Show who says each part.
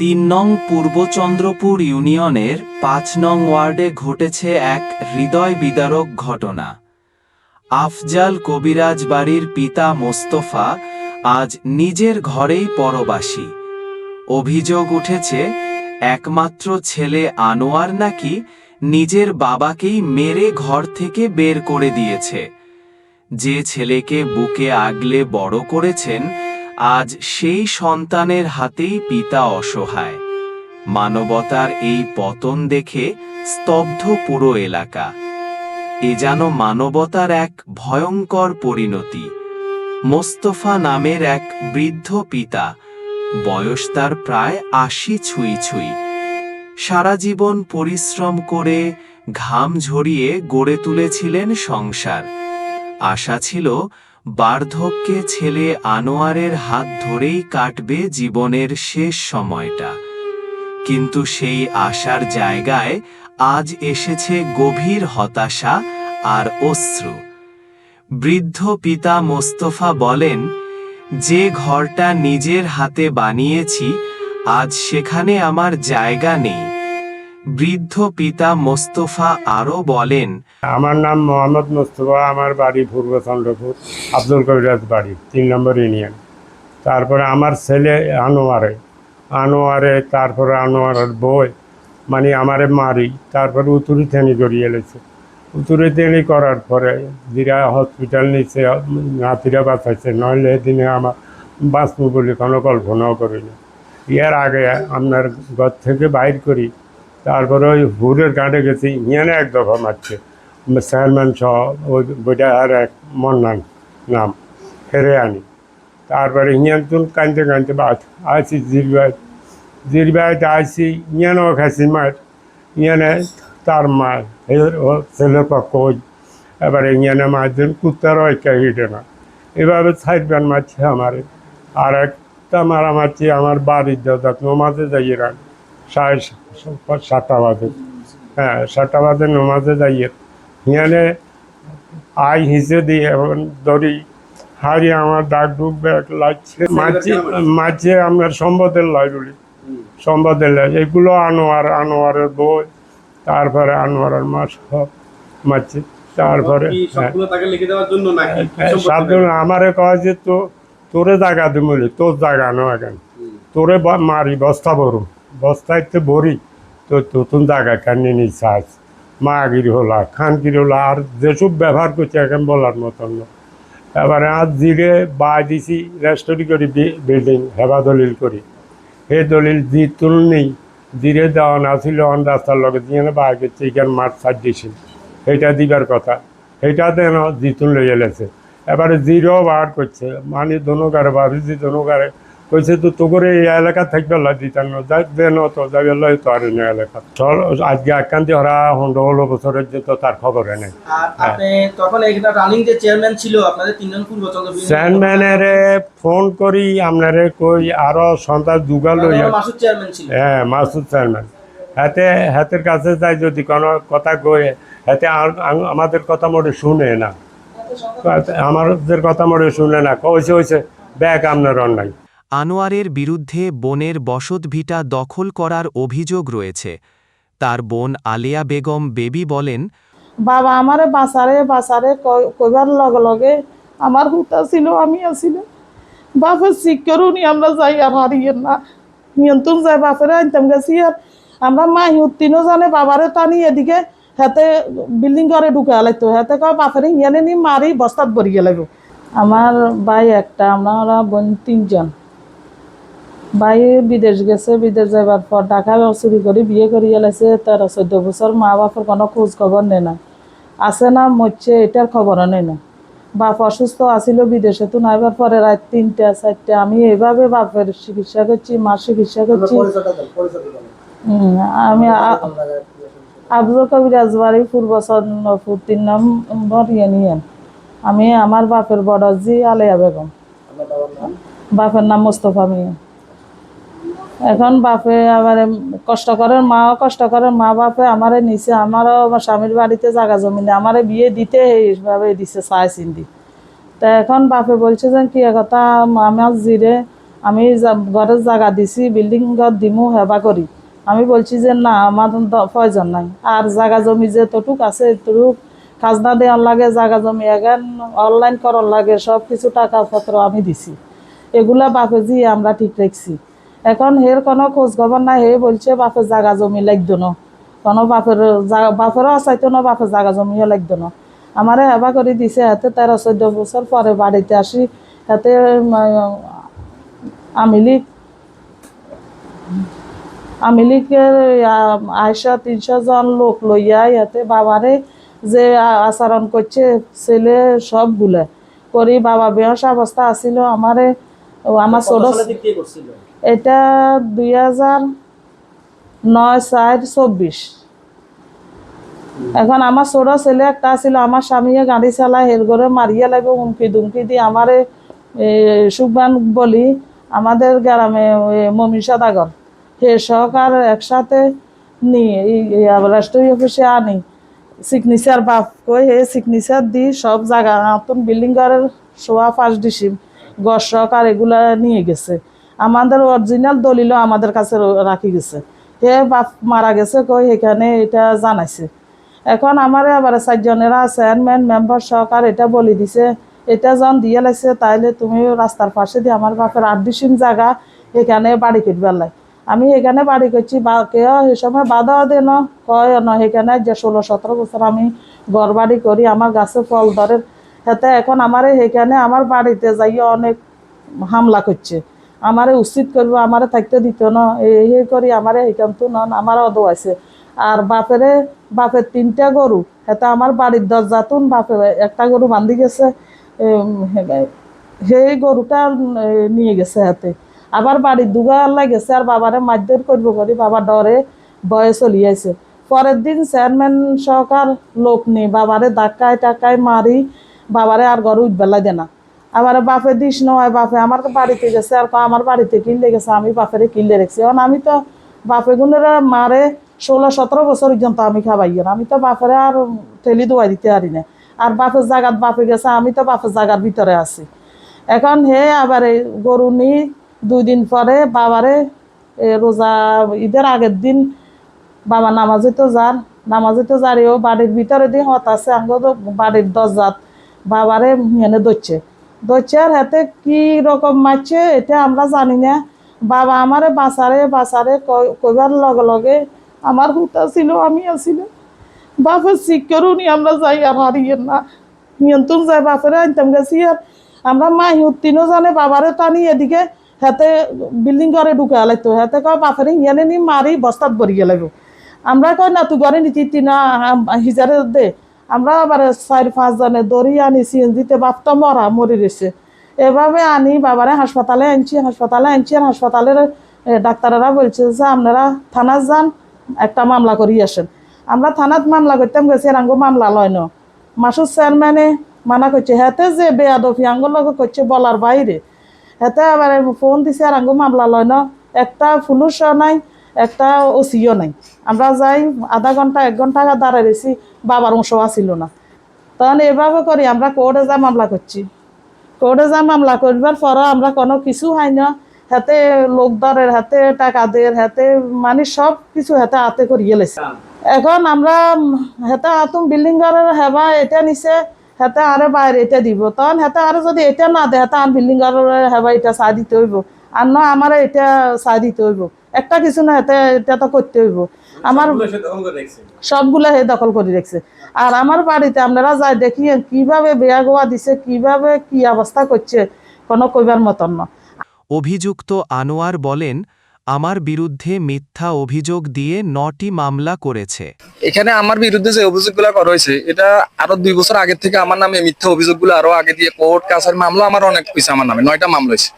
Speaker 1: ৩ নং পূর্বচন্দ্রপুর ইউনিয়নের ৫ নং ওয়ার্ডে ঘটেছে এক হৃদয় বিদারক ঘটনা। আফজাল কবিরাজ বাড়ির পিতা মোস্তফা আজ নিজের ঘরেই পরবাসী। অভিযোগ উঠেছে একমাত্র ছেলে আনোয়ার নাকি নিজের বাবাকেই মেরে ঘর থেকে বের করে দিয়েছে। যে ছেলেকে বুকে আগলে বড় করেছেন, আজ সেই সন্তানের হাতেই পিতা অসহায়। মানবতার এই পতন দেখে স্তব্ধ পুরো এলাকা। এ যেন মানবতার এক ভয়ঙ্কর পরিণতি। মোস্তফা নামের এক বৃদ্ধ পিতা, বয়স তার প্রায় ৮০ ছুঁই ছুঁই। সারা জীবন পরিশ্রম করে ঘাম ঝরিয়ে গড়ে তুলেছিলেন সংসার। আশা ছিল বার্ধক্যে ছেলে আনোয়ারের হাত ধরেই কাটবে জীবনের শেষ সময়টা। কিন্তু সেই আশার জায়গায় আজ এসেছে গভীর হতাশা আর অশ্রু। বৃদ্ধ পিতা মোস্তফা বলেন, যে ঘরটা নিজের হাতে বানিয়েছি, আজ সেখানে আমার জায়গা নেই। বৃদ্ধ পিতা মোস্তফা আরও বলেন,
Speaker 2: আমার নাম মোহাম্মদ মোস্তফা, আমার বাড়ি পূর্ব চন্দ্রপুর, আব্দুল কবিরাজ বাড়ি ৩ নম্বর ইউনিয়ন। তারপরে আমার ছেলে আনোয়ারে তারপরে আনোয়ারের বই মানে আমারে মারি, তারপরে উতুরি থেনি করিয়ে এলেছে। উতুরি থেনি করার পরে দিরা হসপিটাল নিচে নাতিরা বাঁচাইছে, নইলে দিনে আমার বাঁচবো বলে কোনো কল্পনাও করিনি। এর আগে আপনার ঘর থেকে বাইর করি, তারপরে ওই হুরের কাঁটে গেছি, ইয়ানে এক দফা মারছে চেয়ারম্যান সহ, ওই বইটা আর এক মন্নান নাম ফেরে আনি। তারপরে ইয়ান তুন কাঁদতে কাঁদতে আসি জিরবাইতে আসি, ইয়ানও খাইছি মার। ইয়ানে তার মা ও ছেলের পক্ষ ওই এবারে ইয়ানে মারছেন, কুত্তারও একটা হিটে না। এভাবে সাইডব্যান মারছে আমারে। আর একটা মারা মারছি আমার বাড়ির দাদা নমাজে যাইয়ে রাখ 7:30 বাজে, হ্যাঁ 7টা বাজে নমাজে যাইয়ে হিয়ানে আই হিসে দিয়ে এখন দড়ি হারি আমার ডাক ডুববে লাগছে মাঝে আপনার সম্পদের লাই বলি, সম্পদের লাই এগুলো আনোয়ারের বই, তারপরে আনোয়ারের মা সব মারছে। তারপরে সাতজন আমারে কয় যে তোরে জায়গা দিমলি, তোর জায়গা নো এখন তোরে মারি বস্তা ভরু, বস্তাইতে ভরি তো নতুন জায়গা কান্নি নিচ্ছাস মা গিরি হলা খান গিরি হলা আর যেসব ব্যবহার করছে এখন বলার মতন না। এবারে আজ জিরে বা দিছি রেস্টোরি করি বিল্ডিং হেবা দলিল করি, সেই দলিল জি তুলনি জিরে দেওয়া না ছিল অন রাস্তার লগে দিয়ে বা গেছে এখানে মাঠ ছাড় দিয়েছিল, সেইটা দিবার কথা, সেইটা দেন জিতুন লই এলেছে। এবারে জিরো বার করছে মানে দনুকারে ভাবিছি দনুকারে কইছে তো তোরে এই এলাকা থাকবে দিতাম না যাই দেন তো যাই তো আর এলাকা চল আজকে একান্তি ওরা 16 বছরের যে তো তার খবর নেই। চেয়ারম্যানের ফোন করি আপনারে কই আরো সন্তান যুগাল হ্যাঁ মাসুদ চেয়ারম্যান হাতের কাছে যাই যদি কোনো কথা কয়ে হাতে আমাদের কথা মোটে শুনে না, আমাদের কথা মোটে শুনে না, কইছে ব্যাগ আপনার অন্যায়।
Speaker 1: আনোয়ারের বিরুদ্ধে বোনের বসতভিটা দখল করার অভিযোগ রয়েছে। তার বোন আলিয়া বেগম বেবি বলেন,
Speaker 3: বাবা আমারে বাসারে কইবার লগে লগে আমার হুতা ছিল, আমি আসিল বাপের শিখ করুনি আমরা যাই আর হারিয়েন না নিয়ন্ত্রণ যাই বাপেরে আনতাম গেছি। আর আমরা মা তিনও জানে বাবারে টানি এদিকে হাতে বিল্ডিং করে ঢুকে আলাইতো, হাতে কয় বাপেরে ইয়ানে নি মারি বস্তাত ভরিয়ে লাগবো। আমার ভাই একটা, আমরা বোন 3জন। ভাই বিদেশ গেছে, বিদেশ যাবার পর ঢাকা চুরি করে বিয়ে করিয়ে লাইছে। 13-14 বছর মা বাপের কোনো খোঁজ খবর নেই না, আছে না মরছে এটার খবরও নেই না। বাপ অসুস্থ আসিল বিদেশে, তো নাইবার পরে রাত 3টা-4টা আমি এইভাবে বাপের চিকিৎসা করছি, মার চিকিৎসা করছি। আমি আব্দুল কবিরাজ বাড়ি পূর্ব চন্দ্রপুর 3 নম্বর ইউনিয়ন। আমি আমার বাপের বড় জি আলিয়া বেগম, বাপের নাম মোস্তফা মিয়া। এখন বাপে আবার কষ্ট করেন মা বাপে আমারে নিচে, আমারও আমার স্বামীর বাড়িতে জায়গা জমিনে আমারে বিয়ে দিতে এইভাবে দিছে চাই চিন্তি। তা এখন বাপে বলছে যে কি কথা আমার জিরে আমি ঘরের জায়গা দিছি, বিল্ডিং ঘর দিমু হেবা করি। আমি বলছি যে না, আমার প্রয়োজন নাই। আর জায়গা জমি যেতটুক আছে এতটুক খাজনা দেওয়ার লাগে, জায়গা জমি এখন অনলাইন করার লাগে, সব কিছু টাকাপত্র আমি দিছি। এগুলা বাপে জি আমরা ঠিক রাখছি। এখন হের কোনো খোঁজ খবর নাই। হে বলছে বাপের জায়গা জমি লাগতো না, কোনো বাপেরও চাইতো না, বাপের জায়গা জমিও লাগতো না। আমারে হেবা করে দিছে। হাতে 13-14 বছর পরে বাড়িতে আসি, হাতে আমিলি আমিলিকের আয়সা 300 জন লোক লইয়া ইয়াতে বাবারে যে আচরণ করছে ছেলে সবগুলা করি। বাবা বেহস অবস্থা আছিল। আমারে আমার ছোট এটা 2009-4-24। এখন আমার ছোট ছেলে একটা ছিল, আমার স্বামীয়ে গাড়ি চালায়, হের ঘরে মারিয়ে লাগবে হুমকি দুমকি দিয়ে আমারে সুবান বলি আমাদের গ্রামে মমি সদাগর হে সহকার একসাথে নিয়ে রাষ্ট্রীয় অফিসে আনি সিগনেচার বাপ কই হে সিগনেচার দি সব জায়গা নতুন বিল্ডিং ঘরের সোয়া 5 ডিসিম গড় সহকার এগুলা নিয়ে গেছে। আমাদের অরিজিনাল দলিল আমাদের কাছে রাখি গেছে। হে বাপ মারা গেছে কই এখানে এটা জানাইছে। এখন আমার আবার 4 জনেরা চেয়ারম্যান মেম্বার সহকার এটা বলে দিছে, এটা যখন দিয়ে লাগছে তাইলে তুমি রাস্তার পাশে দিয়ে আমার বাপের 8 ডিসিম জায়গা এখানে বাড়ি করবার লাই। আমি এখানে বাড়ি করছি, কেউ সে সময় বাধা দেন কয় না, এখানে যে 16-17 বছর আমি ঘর বাড়ি করি, আমার গাছে ফল ধরে। হাতে এখন আমার এখানে আমার বাড়িতে যাই অনেক হামলা করছে, আমারে উচিত করবো, আমারে থাকতে দিত না, এই করি আমারে এখান তো নন আমার অদোয়াইছে। আর বাপের 3টা গরু হাতে আমার বাড়ির দরজাতুন বাপে একটা গরু বান্ধি গেছে, সেই গরুটা নিয়ে গেছে হাতে। আবার বাড়ির দুগা আল্লাহ গেছে আর বাবারে মারধর করবো করি, বাবা ডরে ভয়ে চলিয়েছে। পরের দিন চেয়ারম্যান সহকার লোক নেই, বাবারে ধাক্কায় টাকায় মারি বাবারে আর ঘরে উঠবেলা দে না। আবার বাপে দিস নয়, বাপে আমার বাড়িতে গেছে আর আমার বাড়িতে কিনলে গেছে, আমি বাপেরে কিনলে রেখেছি। এখন আমি তো বাপে গুনেরা মারে 16-17 বছর পর্যন্ত আমি খাবাই না, আমি তো বাপেরে আর ঠেলি দোয়াই দিতে পারি না। আর বাপের জায়গার বাপে গেছে, আমি তো বাপের জায়গার ভিতরে আছি। এখন হে আবার গরু নি 2 দিন পরে বাবারে রোজা ঈদের আগের দিন বাবা নামাজে তো যারেও বাড়ির ভিতরে দিয়ে হত আছে আঙ্গ বাড়ির দরজাত বাবারে মেনে ধরছে আর হাতে কি রকম মারছে এটা আমরা জানি না। বাবা আমারে বাসারে কইবার লগে লগে আমার হুতা ছিল, আমি আসিল বাপের শিক্ষারও নি আমরা যাই আর হারিয়ে না নিয়ন্ত্রণ যাই বাপেরে আনতাম গেছি। আর আমরা মাই তিনও জানে বাবারে টানি এদিকে হাতে বিল্ডিং ঘরে ঢুকে আলাইতো, হাতে কয় বাপেরে হিয়ানে নি মারি বস্তাত ভরিয়ে লাগবো। আমরা কই না তুই ঘরে নিতি তিনা হিজারে দে। আমরা আবার 4-5 জনে দড়ি আনি সিএনজিতে, বাপ তো মরি রয়েছে। এভাবে আনি বাবারে হাসপাতালে আনছি আর হাসপাতালের ডাক্তারেরা বলছে যে আপনারা থানায় যান, একটা মামলা করিয়ে আসেন। আমরা থানাত মামলা করতাম গেছি, আর আঙ্গো মামলা লয় না। মাসুদ চেয়ারম্যানে মানা করছে, হেতে যে বেয়াদফি আঙ্গুর লগে করছে বলার বাইরে। হেতে আবার ফোন দিছে আর আঙ্গো মামলা লয় না, একটা পুলিশও নাই, একটা ওসিও নাই। আমরা যাই আধা ঘন্টা 1 ঘন্টা দাঁড়ায় রয়েছি, বাবার অংশ ছিল না। তখন এভাবে করি আমরা কোর্টে যা মামলা করছি। কোর্টে যা মামলা করবার পরও আমরা কোনো কিছু হয় না। হাতে লোকদারের হাতে টাকাদের হাতে মানে সব কিছু হাতে করিয়ে লেছে। এখন আমরা হেতে আতুম বিল্ডিং ঘরের হেবা এটা নিছে, হেতে আরে বাইরে এটা দিব। তখন হেতে আরে যদি এটা না দেয় হেতে আর বিল্ডিং ঘরের হেবা এটা চাই দিতে হইব, আর না আমার এটা চাই দিতে হইব। একটা কিছু না হেতে এটা তো করতে হইব। আমার সবগুলা হে দখল করে রাখছে। আর আমার বাড়িতে আপনারা যাই দেখি কিভাবে বেয়া গোয়া দিছে, কিভাবে কি অবস্থা করছে, কোনো কইবার মতন না।
Speaker 1: অভিযুক্ত আনোয়ার বলেন, আমার বিরুদ্ধে মিথ্যা অভিযোগ দিয়ে 9টি মামলা করেছে।
Speaker 4: এখানে আমার বিরুদ্ধে যে অভিযোগগুলো করা হয়েছে এটা আরো 2 বছর আগে থেকে আমার নামে মিথ্যা অভিযোগগুলো আরো আগে দিয়ে কোর্ট কাছারি মামলা আমার অনেক হয়েছে, আমার নামে 9টা মামলা হয়েছে।